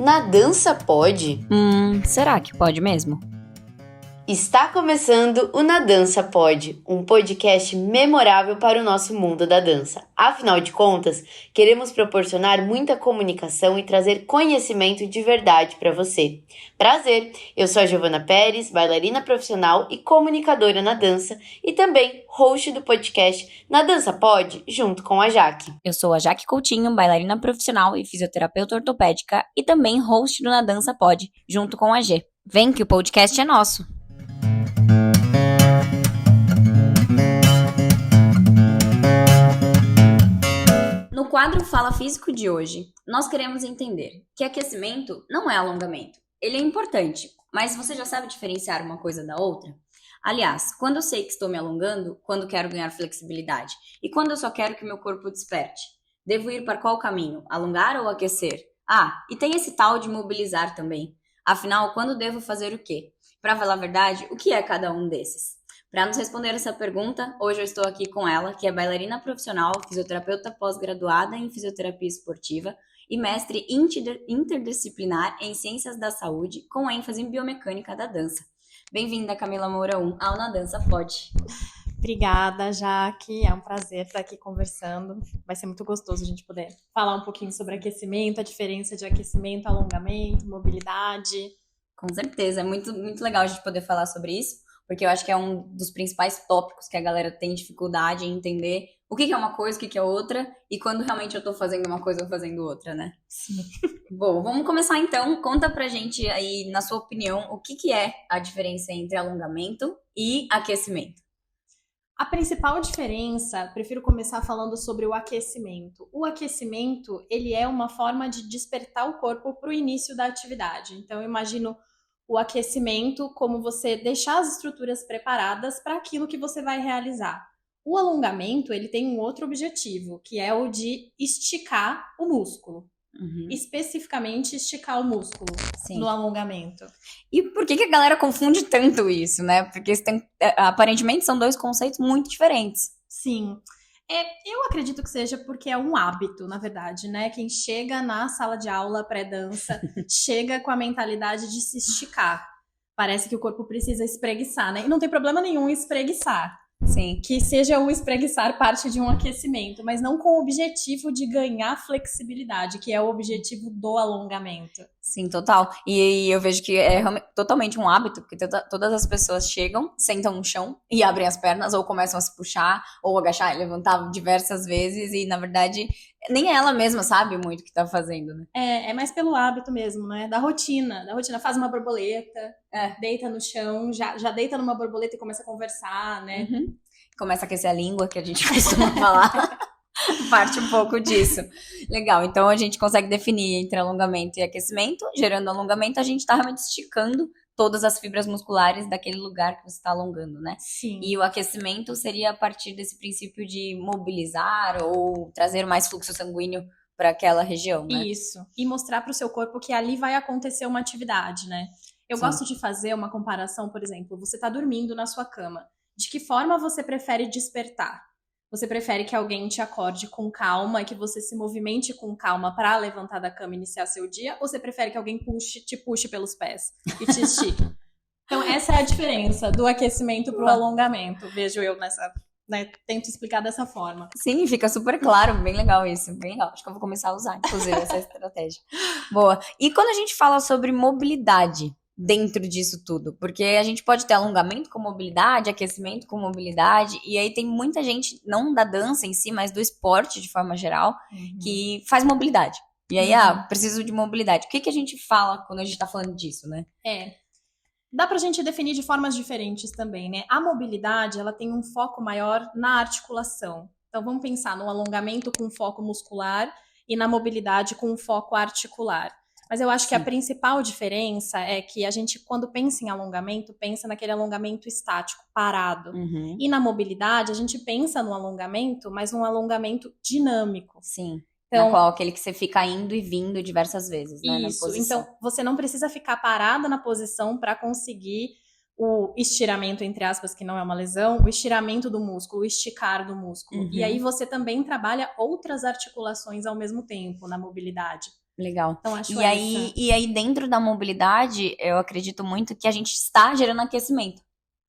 Na dança pode? Será que pode mesmo? Está começando o Na Dança Pode, um podcast memorável para o nosso mundo da dança. Afinal de contas, queremos proporcionar muita comunicação e trazer conhecimento de verdade para você. Prazer, eu sou a Giovana Pérez, bailarina profissional e comunicadora na dança e também host do podcast Na Dança Pode, junto com a Jaque. Eu sou a Jaque Coutinho, bailarina profissional e fisioterapeuta ortopédica e também host do Na Dança Pode, junto com a G. Vem que o podcast é nosso! No quadro Fala Físico de hoje, nós queremos entender que aquecimento não é alongamento. Ele é importante, mas você já sabe diferenciar uma coisa da outra? Aliás, quando eu sei que estou me alongando, quando quero ganhar flexibilidade e quando eu só quero que meu corpo desperte? Devo ir para qual caminho? Alongar ou aquecer? E tem esse tal de mobilizar também. Afinal, quando devo fazer o quê? Para falar a verdade, o que é cada um desses? Para nos responder essa pergunta, hoje eu estou aqui com ela, que é bailarina profissional, fisioterapeuta pós-graduada em fisioterapia esportiva e mestre interdisciplinar em ciências da saúde, com ênfase em biomecânica da dança. Bem-vinda, Camila Mourão, ao Na Dança Pode. Obrigada, Jaque. É um prazer estar aqui conversando. Vai ser muito gostoso a gente poder falar um pouquinho sobre aquecimento, a diferença de aquecimento, alongamento, mobilidade. Com certeza, é muito, muito legal a gente poder falar sobre isso, porque eu acho que é um dos principais tópicos que a galera tem dificuldade em entender o que é uma coisa, o que é outra, e quando realmente eu tô fazendo uma coisa ou fazendo outra, né? Sim. Bom, vamos começar então. Conta pra gente aí, na sua opinião, o que é a diferença entre alongamento e aquecimento? A principal diferença, prefiro começar falando sobre o aquecimento. O aquecimento, ele é uma forma de despertar o corpo para o início da atividade. Então, eu imagino o aquecimento como você deixar as estruturas preparadas para aquilo que você vai realizar. O alongamento, ele tem um outro objetivo, que é o de esticar o músculo. Especificamente esticar o músculo. Sim. No alongamento. E por que a galera confunde tanto isso, né? Porque aparentemente são dois conceitos muito diferentes. Sim. Eu acredito que seja porque é um hábito, na verdade, né? Quem chega na sala de aula pré-dança chega com a mentalidade de se esticar. Parece que o corpo precisa espreguiçar, né? E não tem problema nenhum em espreguiçar. Sim. Que seja o espreguiçar parte de um aquecimento, mas não com o objetivo de ganhar flexibilidade, que é o objetivo do alongamento. Sim, total. E eu vejo que é totalmente um hábito, porque todas as pessoas chegam, sentam no chão e abrem as pernas, ou começam a se puxar, ou agachar e levantar diversas vezes, e na verdade nem ela mesma sabe muito o que tá fazendo, né? É mais pelo hábito mesmo, né? Da rotina. Faz uma borboleta, deita no chão, já deita numa borboleta e começa a conversar, né? Começa a aquecer a língua, que a gente costuma falar. Parte um pouco disso. Legal, então a gente consegue definir entre alongamento e aquecimento. Gerando alongamento, a gente tá realmente esticando todas as fibras musculares daquele lugar que você está alongando, né? Sim. E o aquecimento seria a partir desse princípio de mobilizar ou trazer mais fluxo sanguíneo para aquela região, né? Isso. E mostrar para o seu corpo que ali vai acontecer uma atividade, né? Eu gosto de fazer uma comparação, por exemplo, você está dormindo na sua cama. De que forma você prefere despertar? Você prefere que alguém te acorde com calma, que você se movimente com calma para levantar da cama e iniciar seu dia? Ou você prefere que alguém te puxe pelos pés e te estique? Então, essa é a diferença do aquecimento para o alongamento. Vejo eu nessa, né? Tento explicar dessa forma. Sim, fica super claro. Bem legal isso. Bem legal. Acho que eu vou começar a usar, inclusive, essa estratégia. Boa. E quando a gente fala sobre mobilidade dentro disso tudo, porque a gente pode ter alongamento com mobilidade, aquecimento com mobilidade, e aí tem muita gente, não da dança em si, mas do esporte de forma geral, que faz mobilidade. E aí, preciso de mobilidade. O que a gente fala quando a gente tá falando disso, né? Dá pra gente definir de formas diferentes também, né? A mobilidade, ela tem um foco maior na articulação. Então, vamos pensar no alongamento com foco muscular e na mobilidade com foco articular. Mas eu acho que a principal diferença é que a gente, quando pensa em alongamento, pensa naquele alongamento estático, parado. E na mobilidade, a gente pensa no alongamento, mas num alongamento dinâmico. Sim. Então, na qual aquele que você fica indo e vindo diversas vezes, né? Isso. Na posição. Então, você não precisa ficar parada na posição para conseguir o estiramento, entre aspas, que não é uma lesão, o estiramento do músculo, o esticar do músculo. E aí você também trabalha outras articulações ao mesmo tempo na mobilidade. Legal. Então, acho E aí, dentro da mobilidade, eu acredito muito que a gente está gerando aquecimento.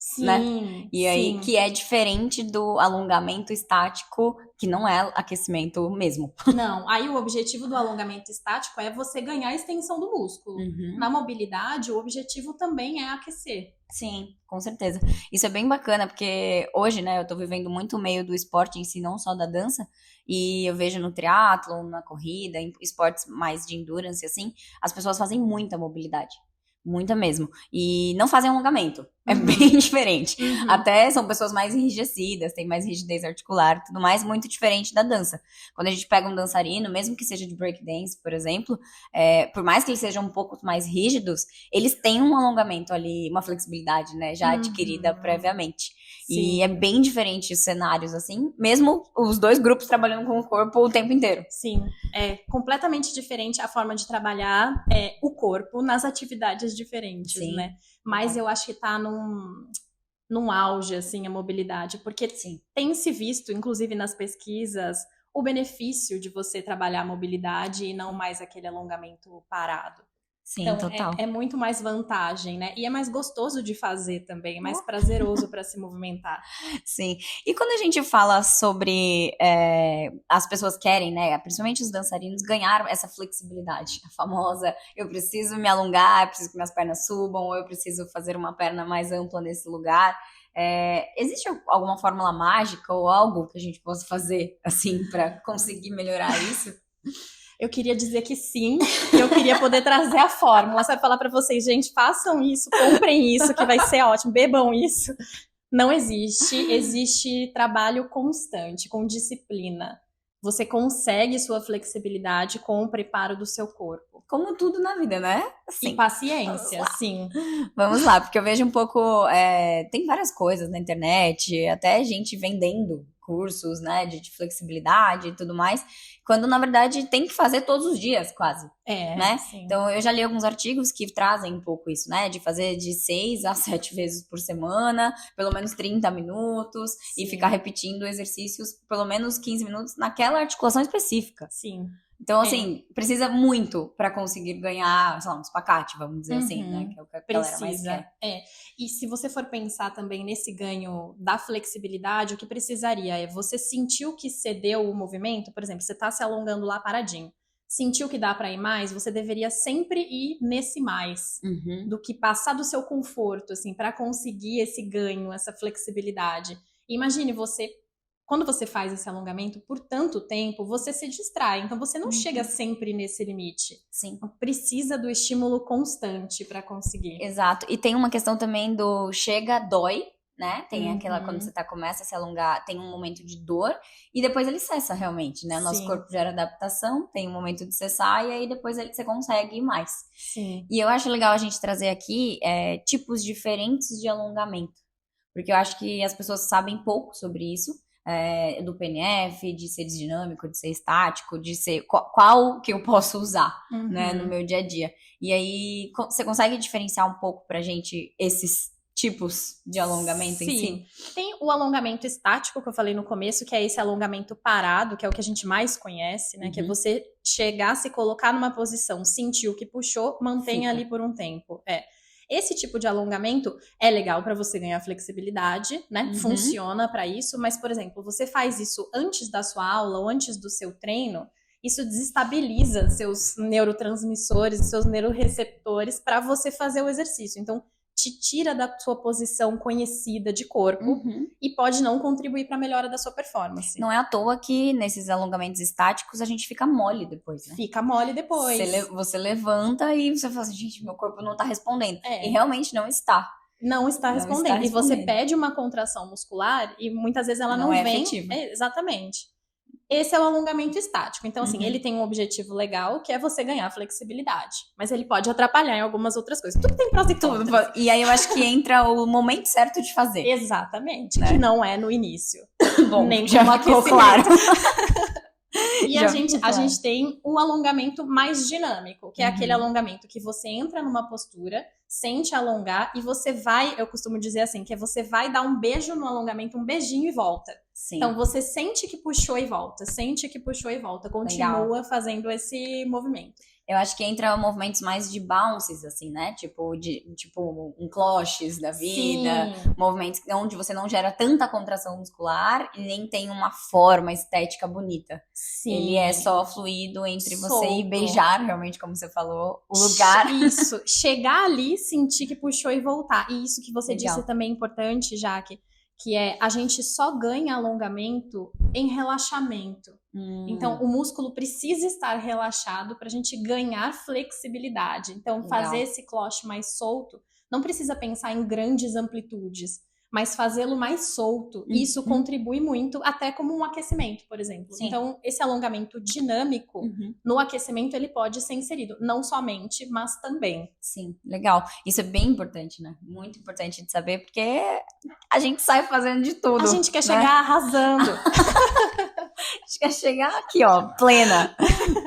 Sim, né? E aí, que é diferente do alongamento estático, que não é aquecimento mesmo. Não, aí o objetivo do alongamento estático é você ganhar a extensão do músculo. Na mobilidade, o objetivo também é aquecer. Sim, com certeza. Isso é bem bacana, porque hoje, né, eu tô vivendo muito o meio do esporte em si, não só da dança, e eu vejo no triatlon, na corrida, em esportes mais de endurance, assim, as pessoas fazem muita mobilidade. Muita mesmo. E não fazem alongamento. É bem diferente. Até são pessoas mais enrijecidas, têm mais rigidez articular e tudo mais, muito diferente da dança. Quando a gente pega um dançarino, mesmo que seja de breakdance, por exemplo, por mais que eles sejam um pouco mais rígidos, eles têm um alongamento ali, uma flexibilidade, né, já adquirida previamente. Sim. E é bem diferente os cenários, assim, mesmo os dois grupos trabalhando com o corpo o tempo inteiro. Sim, é completamente diferente a forma de trabalhar o corpo nas atividades diferentes, sim, né? Mas eu acho que tá num auge, assim, a mobilidade, porque tem se visto, inclusive nas pesquisas, o benefício de você trabalhar a mobilidade e não mais aquele alongamento parado. Sim, então, total. É muito mais vantagem, né? E é mais gostoso de fazer também, é mais prazeroso para se movimentar. Sim. E quando a gente fala sobre as pessoas querem, né, principalmente os dançarinos, ganhar essa flexibilidade, a famosa, eu preciso me alongar, eu preciso que minhas pernas subam, ou eu preciso fazer uma perna mais ampla nesse lugar. Existe alguma fórmula mágica ou algo que a gente possa fazer, assim, para conseguir melhorar isso? Eu queria dizer que sim, eu queria poder trazer a fórmula, sabe? Falar para vocês, gente, façam isso, comprem isso, que vai ser ótimo, bebam isso. Não existe, existe trabalho constante, com disciplina. Você consegue sua flexibilidade com o preparo do seu corpo. Como tudo na vida, né? Sim. E paciência, sim. Vamos lá, porque eu vejo um pouco, tem várias coisas na internet, até gente vendendo cursos, né, de flexibilidade e tudo mais, quando na verdade tem que fazer todos os dias, quase, né? Sim. Então eu já li alguns artigos que trazem um pouco isso, né, de fazer de 6 a 7 vezes por semana, pelo menos 30 minutos, sim, e ficar repetindo exercícios pelo menos 15 minutos naquela articulação específica. Sim. Então, assim, precisa muito para conseguir ganhar, sei lá, um espacate, vamos dizer assim, né? Que é o que a galera mais quer. E se você for pensar também nesse ganho da flexibilidade, o que precisaria é você sentiu que cedeu o movimento, por exemplo, você tá se alongando lá paradinho, sentiu que dá para ir mais, você deveria sempre ir nesse mais, do que passar do seu conforto, assim, para conseguir esse ganho, essa flexibilidade. Imagine quando você faz esse alongamento por tanto tempo, você se distrai. Então, você não chega sempre nesse limite. Sim. Então, precisa do estímulo constante para conseguir. Exato. E tem uma questão também do chega, dói, né? Tem aquela, quando você começa a se alongar, tem um momento de dor e depois ele cessa realmente, né? O nosso corpo gera adaptação, tem um momento de cessar e aí depois você consegue ir mais. Sim. E eu acho legal a gente trazer aqui tipos diferentes de alongamento. Porque eu acho que as pessoas sabem pouco sobre isso. Do PNF, de ser dinâmico, de ser estático, de ser qual que eu posso usar, né, no meu dia a dia. E aí, você consegue diferenciar um pouco pra gente esses tipos de alongamento em si? Tem o alongamento estático que eu falei no começo, que é esse alongamento parado, que é o que a gente mais conhece, né, que é você chegar, se colocar numa posição, sentir o que puxou, mantenha ali por um tempo. Esse tipo de alongamento é legal para você ganhar flexibilidade, né? Funciona para isso, mas, por exemplo, você faz isso antes da sua aula ou antes do seu treino, isso desestabiliza seus neurotransmissores, seus neuroreceptores para você fazer o exercício. Então, te tira da sua posição conhecida de corpo e pode não contribuir para a melhora da sua performance. Não é à toa que nesses alongamentos estáticos a gente fica mole depois, né? Fica mole depois. Você levanta e você fala assim, gente, meu corpo não tá respondendo. E realmente não está. Não está respondendo. E você pede uma contração muscular e muitas vezes ela não vem. Efetiva. Exatamente. Esse é o alongamento estático. Então, assim, ele tem um objetivo legal, que é você ganhar flexibilidade. Mas ele pode atrapalhar em algumas outras coisas. Tudo tem prós e contras. E aí eu acho que entra o momento certo de fazer. Exatamente. Né? Que não é no início. Bom, nem já ficou claro. E a gente tem o alongamento mais dinâmico, que é aquele alongamento que você entra numa postura, sente alongar e você vai, eu costumo dizer assim, que você vai dar um beijo no alongamento, um beijinho e volta. Sim. Então você sente que puxou e volta, continua fazendo esse movimento. Eu acho que entra movimentos mais de bounces, assim, né? Tipo um cloches da vida. Sim. Movimentos onde você não gera tanta contração muscular e nem tem uma forma estética bonita. Sim. Ele é só fluido entre você Solto. e beijar, realmente, como você falou, o lugar. Isso. Chegar ali, sentir que puxou e voltar. E isso que você Legal. disse também é importante, Jaque, que é a gente só ganha alongamento em relaxamento. Então, o músculo precisa estar relaxado para a gente ganhar flexibilidade. Então, Legal. fazer esse cloche mais solto, não precisa pensar em grandes amplitudes, mas fazê-lo mais solto. Isso contribui muito, até como um aquecimento, por exemplo. Sim. Então, esse alongamento dinâmico, no aquecimento, ele pode ser inserido. Não somente, mas também. Sim, legal. Isso é bem importante, né? Muito importante de saber, porque a gente sai fazendo de tudo. A gente quer né? chegar arrasando. A gente quer chegar aqui, ó, plena.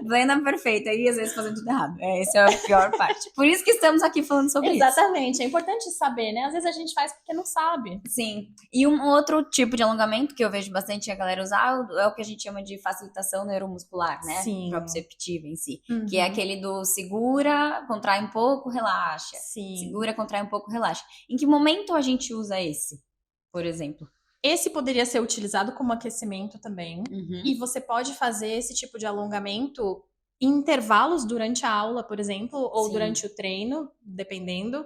Plena perfeita. E às vezes fazendo tudo errado. Essa é a pior parte. Por isso que estamos aqui falando sobre isso. Exatamente. É importante saber, né? Às vezes a gente faz porque não sabe. Sim. E um outro tipo de alongamento que eu vejo bastante a galera usar é o que a gente chama de facilitação neuromuscular, né? Sim. Proprioceptiva em si. Que é aquele do segura, contrai um pouco, relaxa. Sim. Segura, contrai um pouco, relaxa. Em que momento a gente usa esse, por exemplo? Esse poderia ser utilizado como aquecimento também. E você pode fazer esse tipo de alongamento em intervalos durante a aula, por exemplo, ou Sim. durante o treino, dependendo.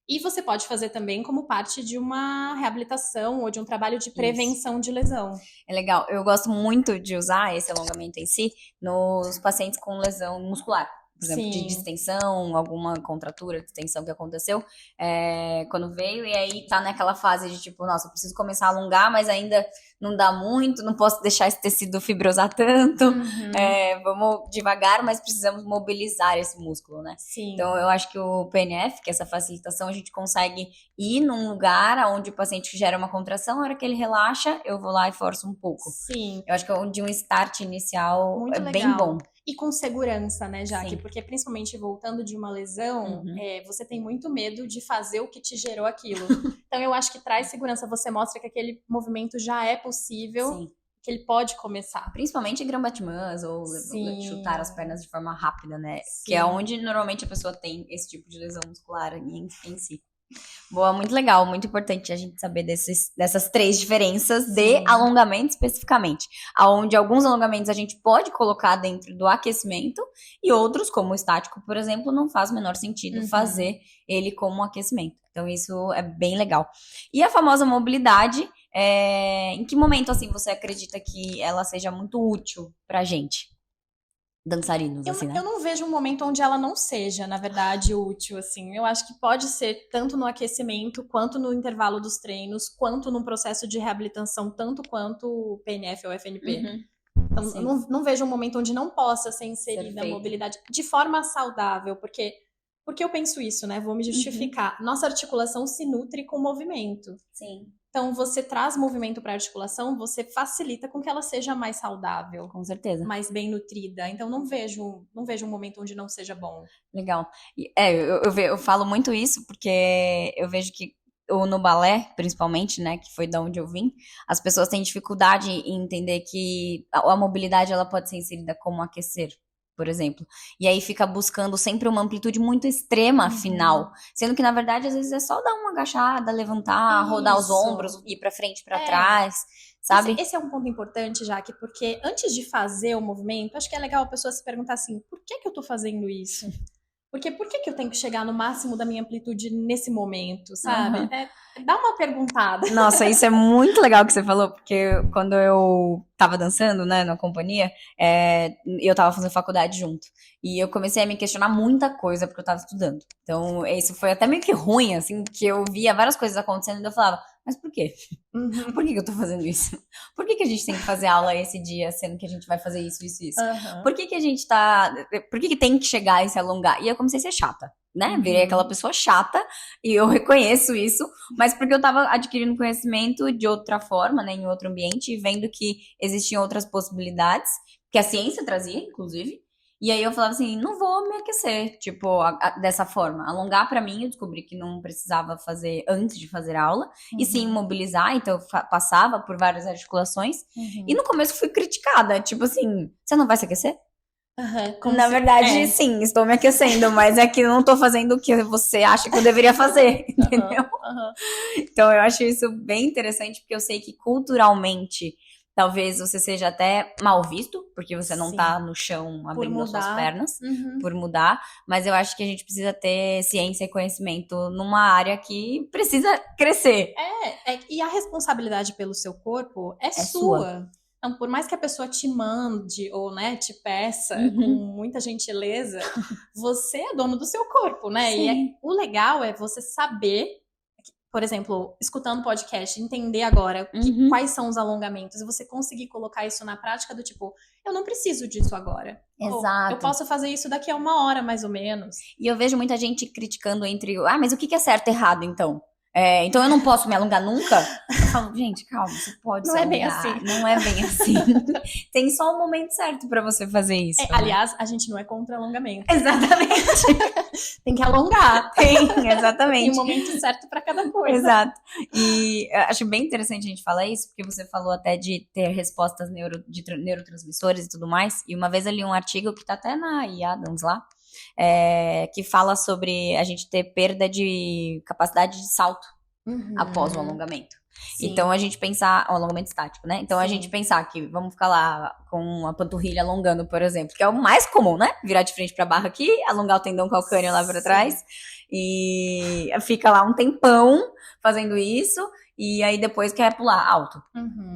E você pode fazer também como parte de uma reabilitação ou de um trabalho de prevenção de lesão. É legal. Eu gosto muito de usar esse alongamento em si nos pacientes com lesão muscular. Por exemplo, de Sim. distensão, alguma contratura, distensão que aconteceu quando veio, e aí tá naquela fase de tipo, nossa, eu preciso começar a alongar, mas ainda não dá muito, não posso deixar esse tecido fibrosar tanto, vamos devagar, mas precisamos mobilizar esse músculo, né? Sim. Então, eu acho que o PNF, que é essa facilitação, a gente consegue ir num lugar onde o paciente gera uma contração, na hora que ele relaxa, eu vou lá e forço um pouco. Sim. Eu acho que é de um start inicial Muito bem legal. bom. E com segurança, né, Jaque? Sim. Porque principalmente voltando de uma lesão, você tem muito medo de fazer o que te gerou aquilo. Então eu acho que traz segurança. Você mostra que aquele movimento já é possível, Sim. que ele pode começar. Principalmente Grand Batmans ou Sim. chutar as pernas de forma rápida, né? Sim. Que é onde normalmente a pessoa tem esse tipo de lesão muscular em si. Boa, muito legal, muito importante a gente saber dessas três diferenças de alongamento especificamente. Onde alguns alongamentos a gente pode colocar dentro do aquecimento e outros, como o estático, por exemplo, não faz o menor sentido fazer ele como aquecimento. Então isso é bem legal. E a famosa mobilidade, em que momento assim você acredita que ela seja muito útil pra gente? Dançarinos, assim, né? Eu não vejo um momento onde ela não seja, na verdade, útil, assim. Eu acho que pode ser tanto no aquecimento, quanto no intervalo dos treinos, quanto no processo de reabilitação, tanto quanto o PNF ou FNP. Então, eu não vejo um momento onde não possa ser inserida a mobilidade de forma saudável, porque eu penso isso, né? Vou me justificar. Nossa articulação se nutre com movimento. Sim. Então, você traz movimento para a articulação, você facilita com que ela seja mais saudável. Com certeza. Mais bem nutrida. Então, não vejo um momento onde não seja bom. Legal. Eu falo muito isso porque eu vejo que no balé, principalmente, né, que foi da onde eu vim, as pessoas têm dificuldade em entender que a mobilidade ela pode ser inserida como aquecer, por exemplo. E aí fica buscando sempre uma amplitude muito extrema final. Sendo que, na verdade, às vezes é só dar uma agachada, levantar, rodar os ombros, ir pra frente, pra trás, sabe? Esse é um ponto importante, Jaque, porque antes de fazer o movimento, acho que é legal a pessoa se perguntar assim, por que eu tô fazendo isso? Porque por que eu tenho que chegar no máximo da minha amplitude nesse momento, sabe? Dá uma perguntada. Nossa, isso é muito legal que você falou, porque quando eu tava dançando, né, na companhia, eu tava fazendo faculdade junto. E eu comecei a me questionar muita coisa, porque eu tava estudando. Então, isso foi até meio que ruim, assim, que eu via várias coisas acontecendo e eu falava, mas por quê? Por que eu tô fazendo isso? Por que a gente tem que fazer aula esse dia, sendo que a gente vai fazer isso, isso, isso? Por que a gente por que tem que chegar e se alongar? E eu comecei a ser chata, né? Virei aquela pessoa chata, e eu reconheço isso, mas porque eu tava adquirindo conhecimento de outra forma, né, em outro ambiente, e vendo que existiam outras possibilidades, que a ciência trazia, inclusive. E aí eu falava assim, não vou me aquecer, tipo, dessa forma. Alongar pra mim, eu descobri que não precisava fazer antes de fazer aula, e sim mobilizar, então eu passava por várias articulações. E no começo fui criticada, tipo assim, você não vai se aquecer? Na verdade, sim, estou me aquecendo, mas é que eu não tô fazendo o que você acha que eu deveria fazer, entendeu? Então eu acho isso bem interessante, porque eu sei que culturalmente talvez você seja até mal visto, porque você não tá no chão abrindo as suas pernas, por mudar, mas eu acho que a gente precisa ter ciência e conhecimento numa área que precisa crescer. E a responsabilidade pelo seu corpo é sua. Então, por mais que a pessoa te mande ou, né, te peça com muita gentileza, você é dono do seu corpo, né? Sim. E o legal é você saber, por exemplo, escutando podcast, entender agora quais são os alongamentos e você conseguir colocar isso na prática do tipo, eu não preciso disso agora. Exato. Eu posso fazer isso daqui a 1 hora, mais ou menos. E eu vejo muita gente criticando mas o que é certo e errado, então? Então eu não posso me alongar nunca? Eu falo, gente, calma, você pode se alongar. Não é bem assim. Não é bem assim. Tem só o momento certo pra você fazer isso. Aliás, a gente não é contra alongamento. Exatamente. Tem que alongar. Exatamente. Tem um momento certo pra cada coisa. Exato. E acho bem interessante a gente falar isso, porque você falou até de ter respostas de neurotransmissores e tudo mais. E uma vez eu li um artigo que tá até na Adams lá, que fala sobre a gente ter perda de capacidade de salto após o alongamento. Sim. Então a gente pensar, o alongamento estático, né? Então a gente pensar que vamos ficar lá com a panturrilha alongando, por exemplo, que é o mais comum, né? Virar de frente pra barra aqui, alongar o tendão calcâneo lá pra trás e fica lá um tempão fazendo isso. E aí depois quer pular alto.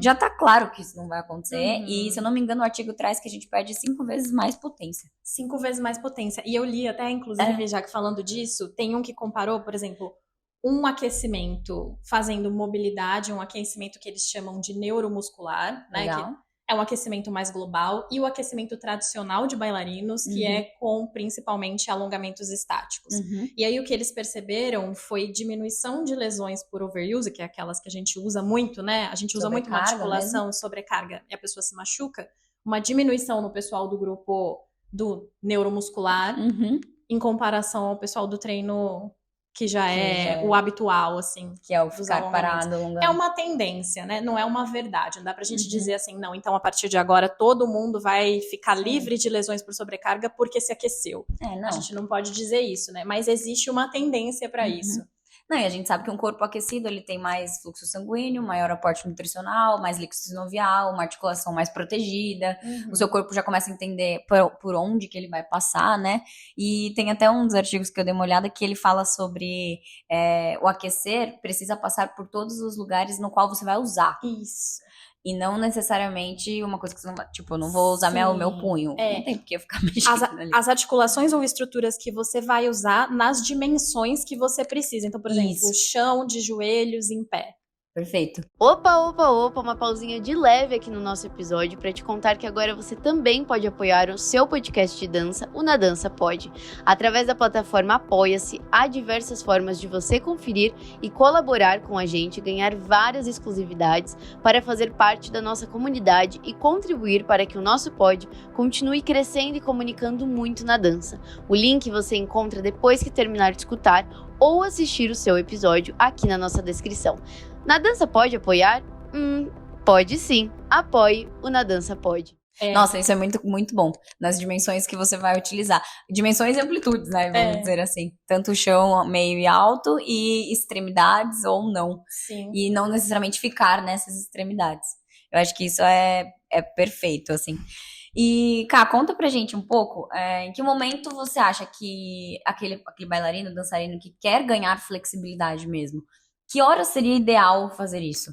Já tá claro que isso não vai acontecer. E se eu não me engano, o artigo traz que a gente perde 5 vezes mais potência. 5 vezes mais potência. E eu li até, inclusive, já que falando disso, tem um que comparou, por exemplo, um aquecimento fazendo mobilidade, um aquecimento que eles chamam de neuromuscular, né? Legal. Que é um aquecimento mais global, e o aquecimento tradicional de bailarinos, que é com principalmente alongamentos estáticos. E aí o que eles perceberam foi diminuição de lesões por overuse, que é aquelas que a gente usa muito, né? A gente usa muito uma articulação, sobrecarga, e a pessoa se machuca. Uma diminuição no pessoal do grupo do neuromuscular, em comparação ao pessoal do treino que já é o habitual, assim. Que é o ficar parado, alongando. É uma tendência, né? Não é uma verdade. Não dá pra gente dizer assim, não, então a partir de agora todo mundo vai ficar livre de lesões por sobrecarga porque se aqueceu. Não. A gente não pode dizer isso, né? Mas existe uma tendência pra isso. Não, e a gente sabe que um corpo aquecido, ele tem mais fluxo sanguíneo, maior aporte nutricional, mais líquido sinovial, uma articulação mais protegida. O seu corpo já começa a entender por onde que ele vai passar, né? E tem até um dos artigos que eu dei uma olhada que ele fala sobre o aquecer precisa passar por todos os lugares no qual você vai usar. Isso. E não necessariamente uma coisa que você não vai... Tipo, eu não vou usar o meu punho. Não tem porque eu ficar mexendo ali. As articulações ou estruturas que você vai usar nas dimensões que você precisa. Então, por exemplo, chão de joelhos em pé. Perfeito. Opa, uma pausinha de leve aqui no nosso episódio para te contar que agora você também pode apoiar o seu podcast de dança, o Na Dança Pode. Através da plataforma Apoia-se, há diversas formas de você conferir e colaborar com a gente, ganhar várias exclusividades para fazer parte da nossa comunidade e contribuir para que o nosso pod continue crescendo e comunicando muito na dança. O link você encontra depois que terminar de escutar ou assistir o seu episódio aqui na nossa descrição. Na Dança pode apoiar? Pode sim. Apoie o Na Dança Pode. Nossa, isso é muito, muito bom. Nas dimensões que você vai utilizar. Dimensões e amplitudes, né? Vamos dizer assim. Tanto chão, meio e alto e extremidades ou não. Sim. E não necessariamente ficar nessas extremidades. Eu acho que isso é perfeito, assim. E, Ká, conta pra gente um pouco, em que momento você acha que aquele bailarino, dançarino que quer ganhar flexibilidade mesmo, que hora seria ideal fazer isso?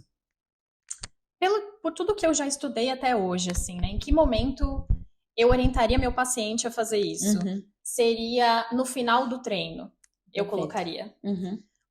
Por tudo que eu já estudei até hoje, assim, né? Em que momento eu orientaria meu paciente a fazer isso? Seria no final do treino, eu colocaria.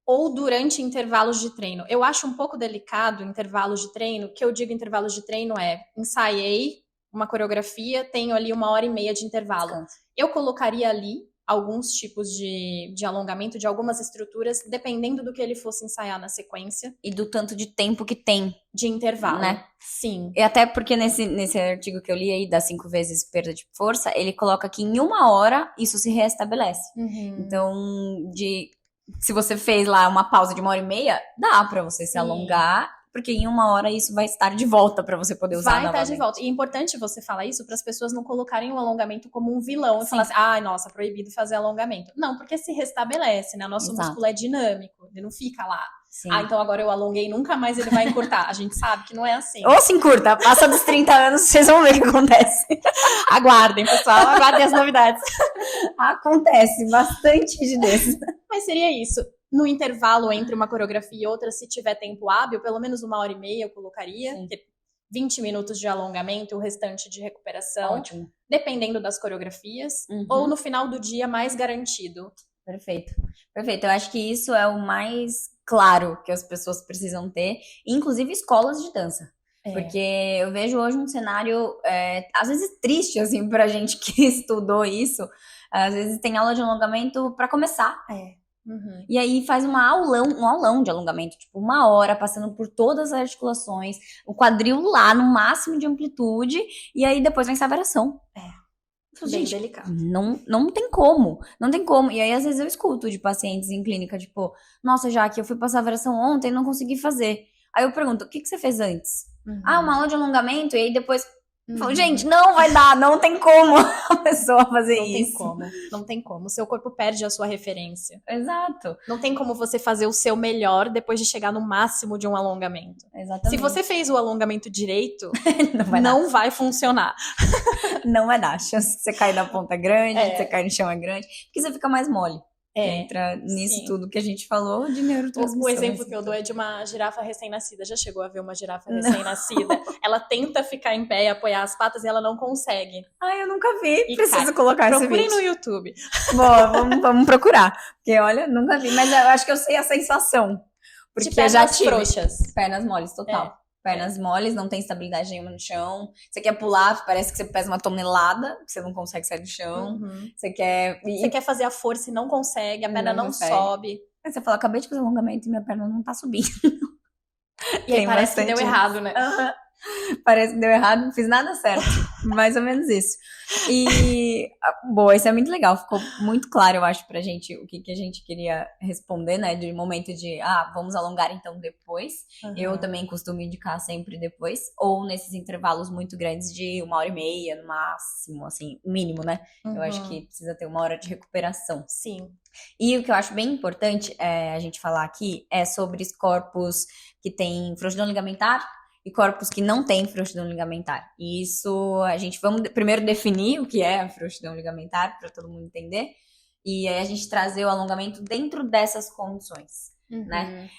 Ou durante intervalos de treino. Eu acho um pouco delicado intervalos de treino. Que eu digo intervalos de treino ensaiei uma coreografia, tenho ali 1h30 de intervalo. Descanso. Eu colocaria ali alguns tipos de alongamento de algumas estruturas, dependendo do que ele fosse ensaiar na sequência. E do tanto de tempo que tem. De intervalo, né? Sim. E até porque nesse artigo que eu li aí, das 5 vezes perda de força, ele coloca que em 1 hora isso se restabelece. Então, se você fez lá uma pausa de 1h30, dá pra você se alongar porque em 1 hora isso vai estar de volta para você poder usar Vai novamente. estar de volta. E é importante você falar isso para as pessoas não colocarem o alongamento como um vilão e falar assim, ai, nossa, proibido fazer alongamento. Não, porque se restabelece, né? O nosso músculo é dinâmico, ele não fica lá. Sim. Ah, então agora eu alonguei, nunca mais ele vai encurtar. A gente sabe que não é assim. Ou se encurta, passa dos 30 anos, vocês vão ver o que acontece. Aguardem, pessoal, aguardem as novidades. Acontece bastante vezes. Mas seria isso. No intervalo entre uma coreografia e outra, se tiver tempo hábil, pelo menos 1h30 eu colocaria. 20 minutos de alongamento e o restante de recuperação. Ótimo. Dependendo das coreografias. Ou no final do dia, mais garantido. Perfeito. Eu acho que isso é o mais claro que as pessoas precisam ter, inclusive escolas de dança. Porque eu vejo hoje um cenário, às vezes triste, assim, pra gente que estudou isso. Às vezes tem aula de alongamento pra começar. E aí faz um aulão de alongamento, tipo 1 hora, passando por todas as articulações, o quadril lá no máximo de amplitude, e aí depois vem essa variação. Bem delicado. Não tem como. E aí, às vezes, eu escuto de pacientes em clínica, tipo, nossa, Jaque, eu fui passar a variação ontem e não consegui fazer. Aí eu pergunto, o que você fez antes? Uma aula de alongamento, e aí depois... Falo, gente, não vai dar, não tem como a pessoa fazer isso. Não tem como. O seu corpo perde a sua referência. Exato. Não tem como você fazer o seu melhor depois de chegar no máximo de um alongamento. Exatamente. Se você fez o alongamento direito, não vai funcionar. Não vai dar. A chance de você cair da ponta é grande, de você cair no chão é grande, porque você fica mais mole. Entra nisso tudo que a gente falou de neurotransmissão. O exemplo que eu dou é de uma girafa recém-nascida. Já chegou a ver uma girafa recém-nascida? Ela tenta ficar em pé e apoiar as patas e ela não consegue. Ai, eu nunca vi. Preciso colocar esse vídeo. Procurem no YouTube. Boa, vamos procurar. Porque, olha, nunca vi. Mas eu acho que eu sei a sensação. Porque de pernas eu já tive frouxas. Pernas moles, total. Pernas moles, não tem estabilidade nenhuma no chão. Você quer pular, parece que você pesa 1 tonelada, você não consegue sair do chão. Você quer fazer a força e não consegue, a perna não sobe. Aí você fala, acabei de fazer alongamento e minha perna não tá subindo. E aí parece que deu errado, né? Parece que deu errado, não fiz nada certo. Mais ou menos isso. E, boa, isso é muito legal. Ficou muito claro, eu acho, pra gente o que a gente queria responder, né? De momento de, vamos alongar então depois. Eu também costumo indicar sempre depois. Ou nesses intervalos muito grandes de 1h30, no máximo, assim, mínimo, né? Eu acho que precisa ter 1 hora de recuperação. Sim. E o que eu acho bem importante a gente falar aqui é sobre os corpos que têm frouxidão ligamentar e corpos que não têm frouxidão ligamentar. E isso, vamos primeiro definir o que é a frouxidão ligamentar, para todo mundo entender, e aí a gente trazer o alongamento dentro dessas condições, né?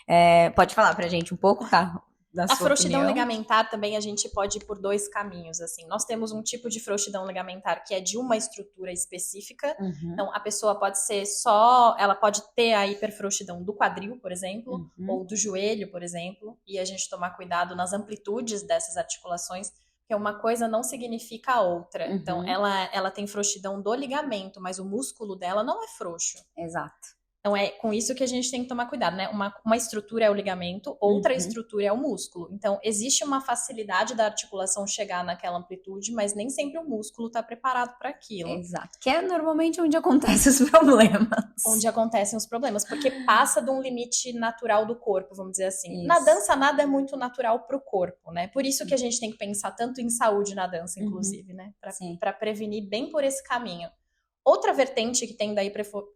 Pode falar pra gente um pouco, tá? A frouxidão ligamentar também a gente pode ir por 2 caminhos, assim. Nós temos um tipo de frouxidão ligamentar que é de uma estrutura específica. Então, a pessoa pode ser ela pode ter a hiperfrouxidão do quadril, por exemplo, ou do joelho, por exemplo, e a gente tomar cuidado nas amplitudes dessas articulações, porque uma coisa não significa a outra. Então, ela tem frouxidão do ligamento, mas o músculo dela não é frouxo. Exato. Então, é com isso que a gente tem que tomar cuidado, né? Uma estrutura é o ligamento, outra estrutura é o músculo. Então, existe uma facilidade da articulação chegar naquela amplitude, mas nem sempre o músculo está preparado para aquilo. Exato. Que é normalmente onde acontecem os problemas. Onde acontecem os problemas, porque passa de um limite natural do corpo, vamos dizer assim. Isso. Na dança, nada é muito natural para o corpo, né? Por isso que a gente tem que pensar tanto em saúde na dança, inclusive, né? Para prevenir bem por esse caminho. Outra vertente que tem da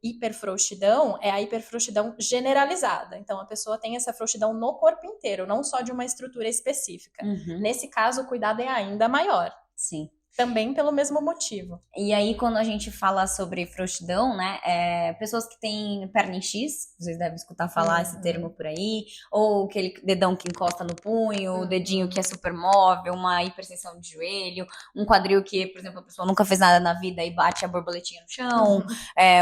hiperfrouxidão é a hiperfrouxidão generalizada. Então, a pessoa tem essa frouxidão no corpo inteiro, não só de uma estrutura específica. Nesse caso, o cuidado é ainda maior. Sim. Também pelo mesmo motivo. E aí, quando a gente fala sobre frouxidão, né, pessoas que têm perna em X, vocês devem escutar falar esse termo por aí, ou aquele dedão que encosta no punho, o dedinho que é super móvel, uma hipertensão de joelho, um quadril que, por exemplo, a pessoa nunca fez nada na vida e bate a borboletinha no chão,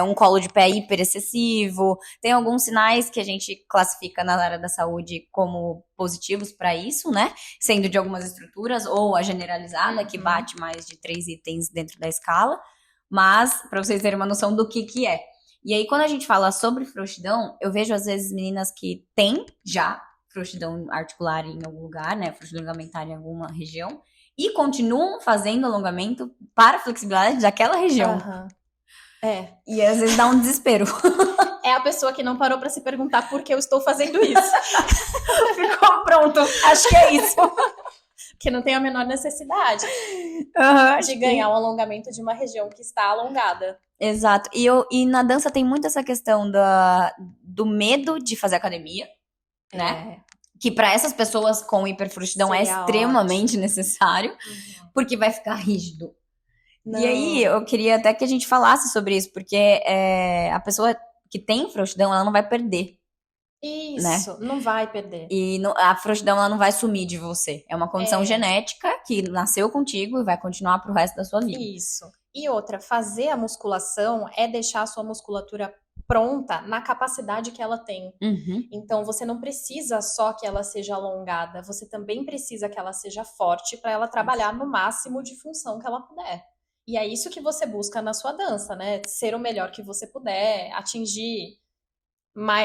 um colo de pé hiper excessivo. Tem alguns sinais que a gente classifica na área da saúde como positivos para isso, né? Sendo de algumas estruturas, ou a generalizada, que bate mais de 3 itens dentro da escala, mas para vocês terem uma noção do que é. E aí, quando a gente fala sobre frouxidão, eu vejo às vezes meninas que têm já frouxidão articular em algum lugar, né? Frouxidão ligamentar em alguma região, e continuam fazendo alongamento para a flexibilidade daquela região. E às vezes dá um desespero. É a pessoa que não parou pra se perguntar por que eu estou fazendo isso. Ficou pronto, acho que é isso. Que não tem a menor necessidade de ganhar um alongamento de uma região que está alongada. Exato. E na dança tem muito essa questão do medo de fazer academia, né? Que para essas pessoas com hiperfrouxidão é extremamente necessário, porque vai ficar rígido. Não. E aí eu queria até que a gente falasse sobre isso, porque a pessoa que tem frouxidão, ela não vai perder. Isso, né? Não vai perder. E a frouxidão, ela não vai sumir de você. É uma condição genética que nasceu contigo e vai continuar pro resto da sua vida. Isso. E outra, fazer a musculação é deixar a sua musculatura pronta na capacidade que ela tem. Então, você não precisa só que ela seja alongada, você também precisa que ela seja forte para ela trabalhar no máximo de função que ela puder. E é isso que você busca na sua dança, né? Ser o melhor que você puder, atingir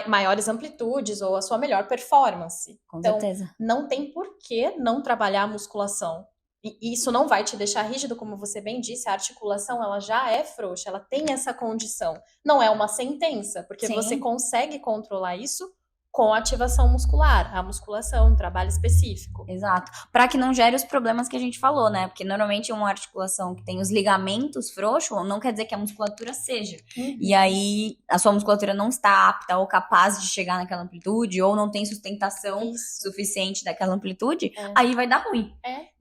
maiores amplitudes ou a sua melhor performance. Com certeza. Não tem por que não trabalhar a musculação. E isso não vai te deixar rígido, como você bem disse, a articulação ela já é frouxa, ela tem essa condição. Não é uma sentença, porque você consegue controlar isso com a ativação muscular, a musculação, um trabalho específico. Exato. Para que não gere os problemas que a gente falou, né? Porque normalmente uma articulação que tem os ligamentos frouxos não quer dizer que a musculatura seja. E aí a sua musculatura não está apta ou capaz de chegar naquela amplitude ou não tem sustentação suficiente daquela amplitude, aí vai dar ruim.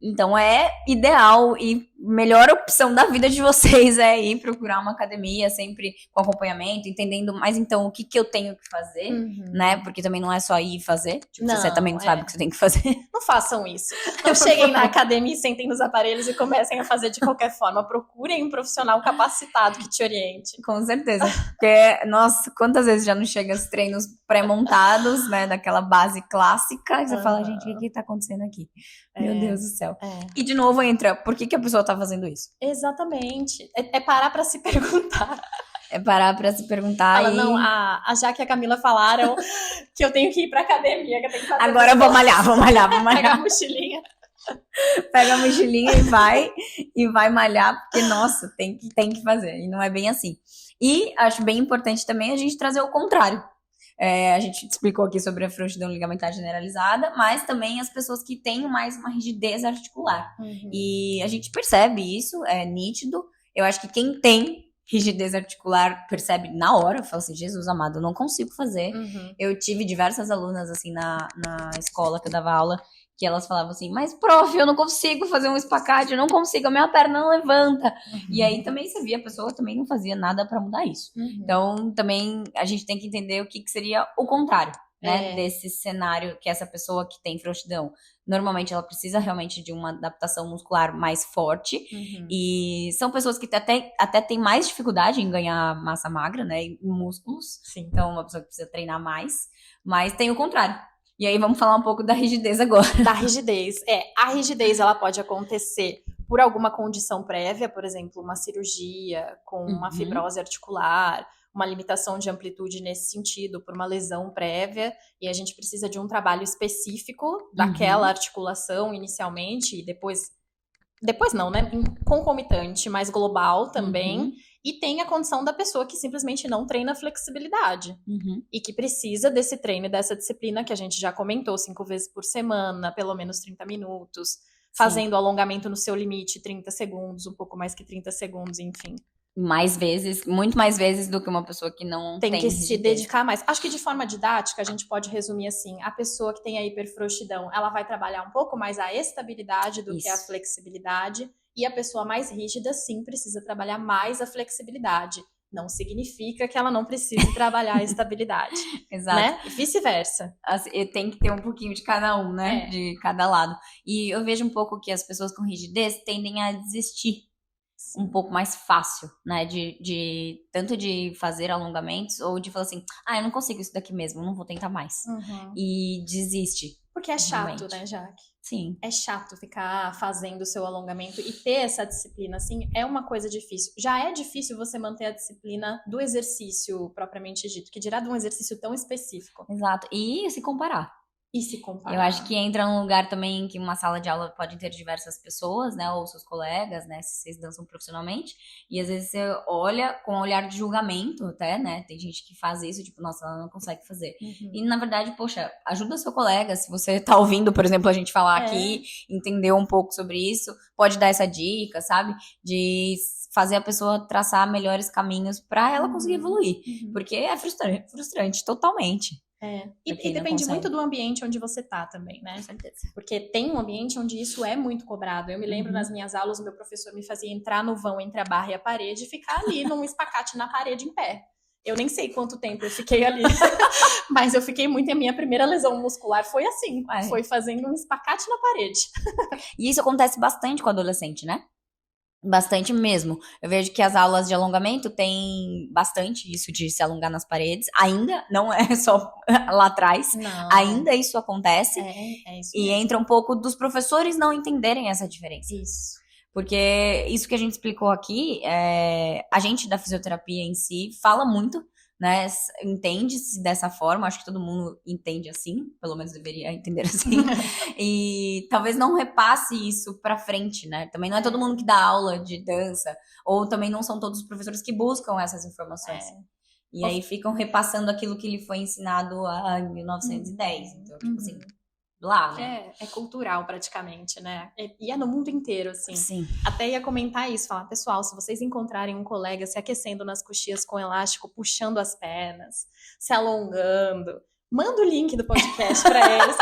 Então é ideal e melhor opção da vida de vocês é ir procurar uma academia sempre com acompanhamento, entendendo mais então o que eu tenho que fazer, né? Porque também não é só ir fazer. Tipo, não, você também não sabe o que você tem que fazer. Não façam isso. Não cheguem na academia, sentem nos aparelhos e comecem a fazer de qualquer forma. Procurem um profissional capacitado que te oriente. Com certeza. Porque, nossa, quantas vezes já não chega os treinos pré-montados, né? Daquela base clássica. E você fala, gente, o que tá acontecendo aqui? Meu Deus do céu. E de novo entra, por que a pessoa tá fazendo isso? Exatamente. É parar pra se perguntar. É parar pra se perguntar. Não, a Jaque e a Camila falaram que eu tenho que ir pra academia, que eu tenho que fazer. Agora eu vou malhar. Pega a mochilinha. Pega a mochilinha e vai malhar, porque, nossa, tem que fazer. E não é bem assim. E acho bem importante também a gente trazer o contrário. A gente explicou aqui sobre a frouxidão ligamentar generalizada, mas também as pessoas que têm mais uma rigidez articular. E a gente percebe isso, é nítido. Eu acho que quem tem rigidez articular percebe na hora, fala assim, Jesus amado, eu não consigo fazer. Eu tive diversas alunas assim na escola que eu dava aula, que elas falavam assim, mas prof, eu não consigo fazer um espacate, eu não consigo, a minha perna não levanta. E aí também você via, a pessoa também não fazia nada pra mudar isso. Então também a gente tem que entender o que seria o contrário, né, desse cenário que essa pessoa que tem frouxidão, normalmente ela precisa realmente de uma adaptação muscular mais forte, e são pessoas que até têm mais dificuldade em ganhar massa magra, né, em músculos. Então uma pessoa que precisa treinar mais, mas tem o contrário. E aí vamos falar um pouco da rigidez agora. Da rigidez. A rigidez ela pode acontecer por alguma condição prévia, por exemplo, uma cirurgia com uma fibrose articular, uma limitação de amplitude nesse sentido, por uma lesão prévia, e a gente precisa de um trabalho específico daquela articulação inicialmente, e depois não, né? Concomitante, mais global também. E tem a condição da pessoa que simplesmente não treina flexibilidade. E que precisa desse treino e dessa disciplina que a gente já comentou, 5 vezes por semana, pelo menos 30 minutos, fazendo alongamento no seu limite, 30 segundos, um pouco mais que 30 segundos, enfim. Mais vezes, muito mais vezes do que uma pessoa que não tem que se dedicar mais. Acho que de forma didática a gente pode resumir assim, a pessoa que tem a hiperfrouxidão, ela vai trabalhar um pouco mais a estabilidade do que a flexibilidade, e a pessoa mais rígida sim precisa trabalhar mais a flexibilidade. Não significa que ela não precise trabalhar a estabilidade. Exato. Né? E vice-versa. Assim, tem que ter um pouquinho de cada um, né? De cada lado. E eu vejo um pouco que as pessoas com rigidez tendem a desistir um pouco mais fácil, né, tanto de fazer alongamentos ou de falar assim, eu não consigo isso daqui mesmo, não vou tentar mais. E desiste. Porque é chato, né, Jaque? Sim. É chato ficar fazendo o seu alongamento e ter essa disciplina, assim, é uma coisa difícil. Já é difícil você manter a disciplina do exercício propriamente dito, que dirá de um exercício tão específico. Exato. E se comparar. E se comparar. Eu acho que entra num lugar também que uma sala de aula pode ter diversas pessoas, né? Ou seus colegas, né? Se vocês dançam profissionalmente. E às vezes você olha com um olhar de julgamento até, né? Tem gente que faz isso, tipo, nossa, ela não consegue fazer. E na verdade, poxa, ajuda seu colega. Se você tá ouvindo, por exemplo, a gente falar aqui, entender um pouco sobre isso, pode dar essa dica, sabe? De fazer a pessoa traçar melhores caminhos pra ela conseguir evoluir. Porque é frustrante totalmente. E depende muito do ambiente onde você tá também, né? Com certeza. Porque tem um ambiente onde isso é muito cobrado. Eu me lembro nas minhas aulas, o meu professor me fazia entrar no vão entre a barra e a parede e ficar ali num espacate na parede em pé. Eu nem sei quanto tempo eu fiquei ali, mas eu fiquei muito, e a minha primeira lesão muscular foi assim, foi fazendo um espacate na parede. E isso acontece bastante com adolescente, né? Bastante mesmo. Eu vejo que as aulas de alongamento têm bastante isso de se alongar nas paredes. Ainda, não é só lá atrás. Não. Ainda isso acontece. É isso E mesmo. entra um pouco dos professores não entenderem essa diferença. Isso. Porque isso que a gente explicou aqui, a gente da fisioterapia em si fala muito, né? Entende-se dessa forma, acho que todo mundo entende assim, pelo menos deveria entender assim. E talvez não repasse isso pra frente, né? Também não é todo mundo que dá aula de dança, ou também não são todos os professores que buscam essas informações. E aí ficam repassando aquilo que lhe foi ensinado em 1910. Então, tipo assim, lá, né? É cultural praticamente, né? E é no mundo inteiro, assim. Sim. Até ia comentar isso, falar, pessoal, se vocês encontrarem um colega se aquecendo nas coxias com elástico, puxando as pernas, se alongando, manda o link do podcast pra eles.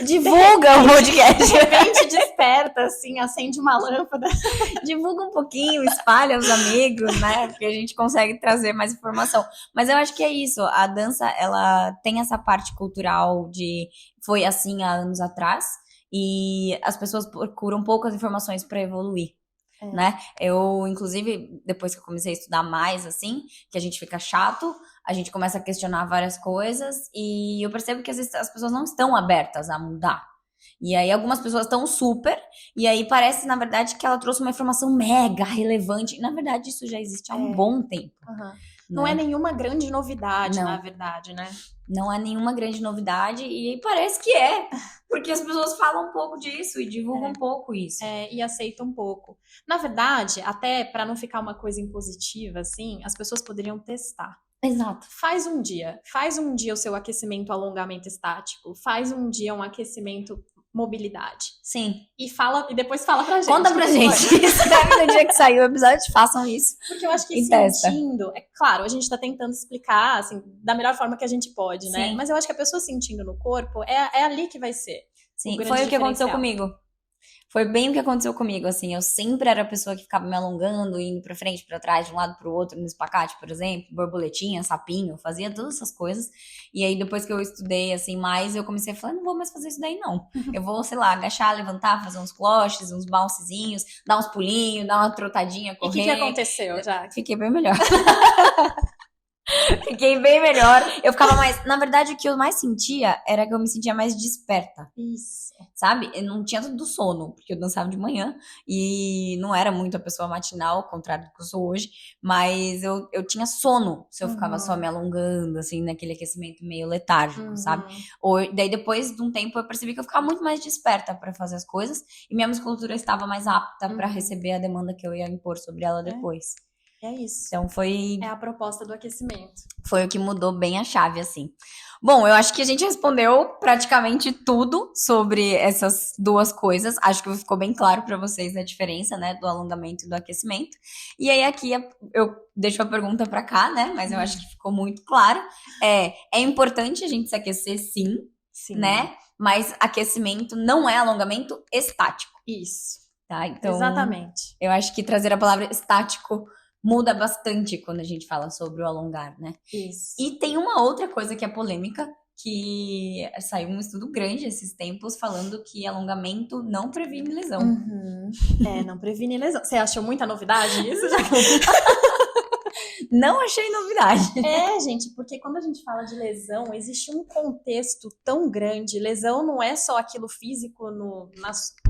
Divulga o podcast. De repente desperta, assim, acende uma lâmpada. Divulga um pouquinho, espalha aos amigos, né? Porque a gente consegue trazer mais informação. Mas eu acho que é isso. A dança, ela tem essa parte cultural de foi assim há anos atrás. E as pessoas procuram poucas informações para evoluir. Né? Eu, inclusive, depois que eu comecei a estudar mais, assim, que a gente fica chato, a gente começa a questionar várias coisas e eu percebo que às vezes as pessoas não estão abertas a mudar. E aí algumas pessoas estão super, e aí parece, na verdade, que ela trouxe uma informação mega relevante. E, na verdade, isso já existe há um bom tempo. Não é nenhuma grande novidade, Não. na verdade, né? Não é nenhuma grande novidade e parece que é. Porque as pessoas falam um pouco disso e divulgam um pouco isso. E aceitam um pouco. Na verdade, até para não ficar uma coisa impositiva, assim, as pessoas poderiam testar. Exato. Faz um dia o seu aquecimento, alongamento estático. Faz um dia um aquecimento mobilidade. Sim. E depois fala pra gente. Conta pra gente. Escreve no dia que saiu o episódio, façam isso. Porque eu acho que testa. sentindo, é claro, a gente tá tentando explicar, assim, da melhor forma que a gente pode, né? Sim. Mas eu acho que a pessoa sentindo no corpo, é ali que vai ser. Sim, grande foi o que aconteceu diferencial. comigo. Foi bem o que aconteceu comigo, assim, eu sempre era a pessoa que ficava me alongando, indo pra frente, pra trás, de um lado pro outro, no espacate, por exemplo, borboletinha, sapinho, eu fazia todas essas coisas, e aí depois que eu estudei, assim, mais, eu comecei a falar, não vou mais fazer isso daí, não. Eu vou, sei lá, agachar, levantar, fazer uns cloches, uns bouncezinhos, dar uns pulinhos, dar uma trotadinha, correr. E o que aconteceu, já? Fiquei bem melhor. Fiquei bem melhor. Eu ficava mais... Na verdade, o que eu mais sentia era que eu me sentia mais desperta. Isso. Sabe? Eu não tinha tanto do sono, porque eu dançava de manhã e não era muito a pessoa matinal, ao contrário do que eu sou hoje, mas eu tinha sono se eu ficava só me alongando, assim, naquele aquecimento meio letárgico, sabe? Daí depois de um tempo eu percebi que eu ficava muito mais desperta pra fazer as coisas e minha musculatura estava mais apta pra receber a demanda que eu ia impor sobre ela depois. É isso. Então foi... É a proposta do aquecimento. Foi o que mudou bem a chave, assim. Bom, eu acho que a gente respondeu praticamente tudo sobre essas duas coisas. Acho que ficou bem claro para vocês a diferença, né, do alongamento e do aquecimento. E aí aqui eu deixo a pergunta para cá, né, mas eu acho que ficou muito claro. É importante a gente se aquecer, sim, né, mas aquecimento não é alongamento estático. Isso. Tá, então... Exatamente. Eu acho que trazer a palavra estático muda bastante quando a gente fala sobre o alongar, né? Isso. E tem uma outra coisa que é polêmica, que saiu um estudo grande esses tempos falando que alongamento não previne lesão. Não previne lesão. Você achou muita novidade isso? Não achei novidade. Gente, porque quando a gente fala de lesão, existe um contexto tão grande. Lesão não é só aquilo físico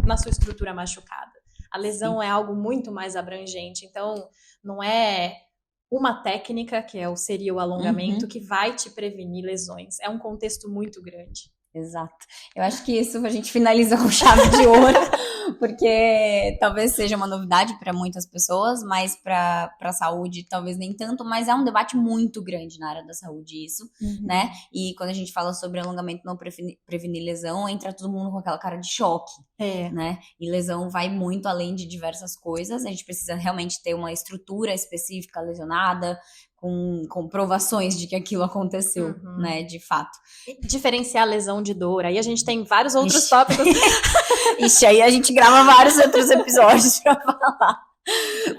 na sua estrutura machucada. A lesão é algo muito mais abrangente. Então, não é uma técnica, seria o alongamento, que vai te prevenir lesões. É um contexto muito grande. Exato. Eu acho que isso a gente finaliza com chave de ouro, porque talvez seja uma novidade para muitas pessoas, mas para a saúde talvez nem tanto, mas é um debate muito grande na área da saúde isso, né? E quando a gente fala sobre alongamento não prevenir lesão, entra todo mundo com aquela cara de choque, né? E lesão vai muito além de diversas coisas, a gente precisa realmente ter uma estrutura específica lesionada, com comprovações de que aquilo aconteceu, né, de fato. Diferenciar lesão de dor, aí a gente tem vários outros tópicos. Ixi, aí a gente grava vários outros episódios pra falar.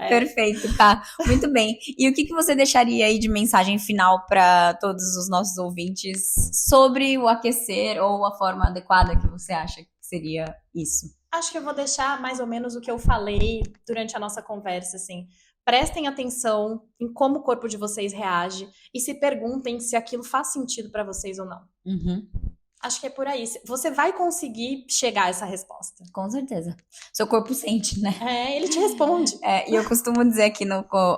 Perfeito, tá? Muito bem. E o que você deixaria aí de mensagem final para todos os nossos ouvintes sobre o aquecer ou a forma adequada que você acha que seria isso? Acho que eu vou deixar mais ou menos o que eu falei durante a nossa conversa, assim. Prestem atenção em como o corpo de vocês reage e se perguntem se aquilo faz sentido para vocês ou não. Acho que é por aí. Você vai conseguir chegar a essa resposta. Com certeza. Seu corpo sente, né? Ele te responde. E eu costumo dizer aqui,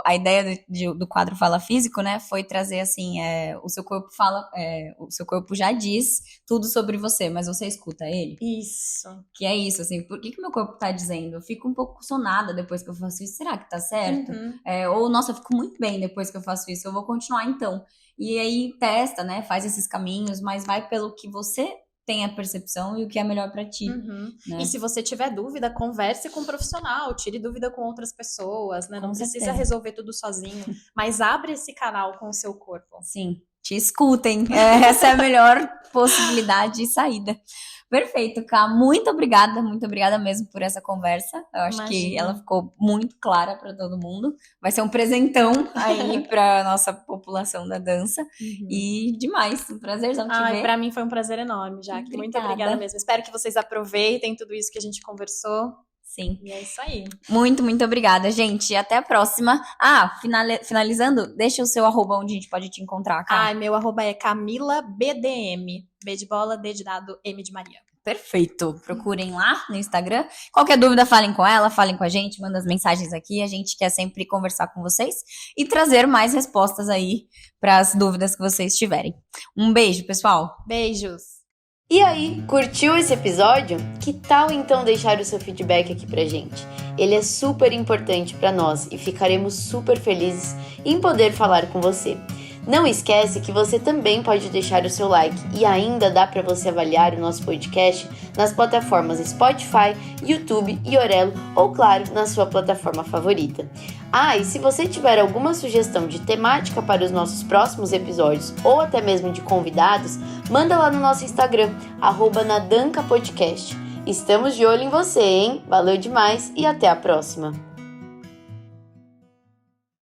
a ideia do quadro Fala Físico, né, foi trazer assim, o seu corpo fala, o seu corpo já diz tudo sobre você, mas você escuta ele. Isso. Que é isso, assim, por que meu corpo tá dizendo? Eu fico um pouco sonada depois que eu faço isso, será que tá certo? Ou, nossa, eu fico muito bem depois que eu faço isso, eu vou continuar então. E aí testa, né, faz esses caminhos, mas vai pelo que você tem a percepção e o que é melhor pra ti. Né? E se você tiver dúvida, converse com um profissional, tire dúvida com outras pessoas, né? Não precisa resolver tudo sozinho, mas abre esse canal com o seu corpo. Sim, te escutem. Essa é a melhor possibilidade de saída. Perfeito, Ká. Muito obrigada mesmo por essa conversa. Eu acho que ela ficou muito clara para todo mundo. Vai ser um presentão aí para nossa população da dança. E demais, um prazerzão te ver. Para mim foi um prazer enorme, Jaque. Muito obrigada mesmo. Espero que vocês aproveitem tudo isso que a gente conversou. Sim. E é isso aí. Muito obrigada, gente. Até a próxima. Finalizando, deixa o seu arroba onde a gente pode te encontrar, Ká. Meu arroba é CamilaBDM. B de bola, D de dado, M de Maria. Perfeito. Procurem lá no Instagram. Qualquer dúvida, falem com ela, falem com a gente, mandem as mensagens aqui. A gente quer sempre conversar com vocês e trazer mais respostas aí para as dúvidas que vocês tiverem. Um beijo, pessoal. Beijos. E aí, curtiu esse episódio? Que tal então deixar o seu feedback aqui pra gente? Ele é super importante para nós e ficaremos super felizes em poder falar com você. Não esquece que você também pode deixar o seu like e ainda dá para você avaliar o nosso podcast nas plataformas Spotify, YouTube e Orelo ou, claro, na sua plataforma favorita. E se você tiver alguma sugestão de temática para os nossos próximos episódios ou até mesmo de convidados, manda lá no nosso Instagram, @nadancapodcast. Estamos de olho em você, hein? Valeu demais e até a próxima!